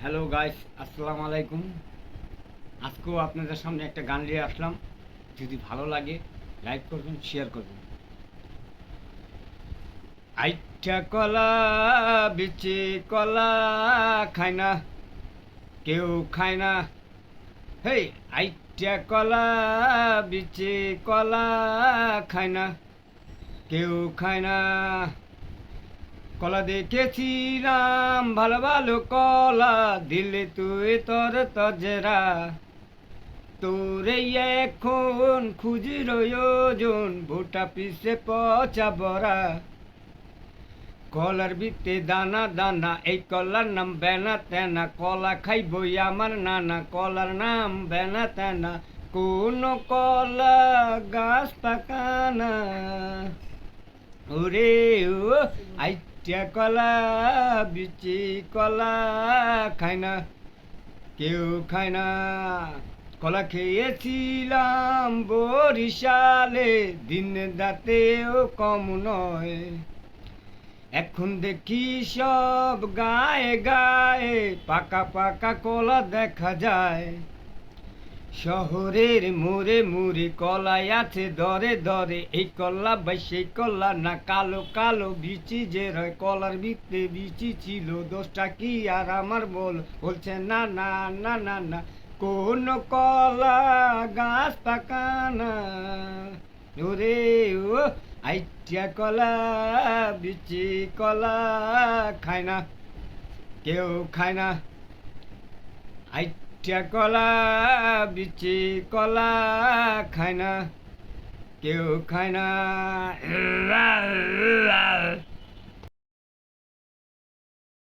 Hello guys, আসসালামু আলাইকুম। আজকেও আপনাদের সামনে একটা গান নিয়ে আসলাম। যদি ভালো লাগে লাইক করবেন, শেয়ার করবেন। আইটা কলা বিচি কলা খায় না, কেউ খায় না। হেই, আইটা কলা বিচি কলা খায় না, কেউ খায় না। কলা দেখেছিলাম ভালো ভালো কলা, দিলে তুই তোর তজরা। তোরে এখন খুঁজি রয়োজন, ভুটা পিছে পচা বড়া। কলার ভিতরে দানা দানা, এই কলার নাম বেনা তেনা। কলা খাইবই আমার নানা, কলার নাম বেনা তেনা। কোন কলা গাছ পাকানা, ওরে ও আইটা কলা বিচি কলা খায় না, কেউ খায় না। কলা খেয়েছিলাম বরিশালে, দিন রাতেও কম নয়। এখন দেখি সব গায়ে গায়ে পাকা পাকা কলা দেখা যায়। শহরের মোড়ে মোড়ে কলাই আছে দরে দরে, এই কলা বা সেই কলা না। কালো কালো বিচি যে রয়, কলার ভিতরে বিচি ছিল 10টা কি আর আমার বলছে না না না না না। কোন কলা গাছ পাকানা, ওরে ও আইটা কলা বিচি কলা খায় না, কেউ খায় না। আইটা কলা বিচি কলা খায় না, কেউ খায় না।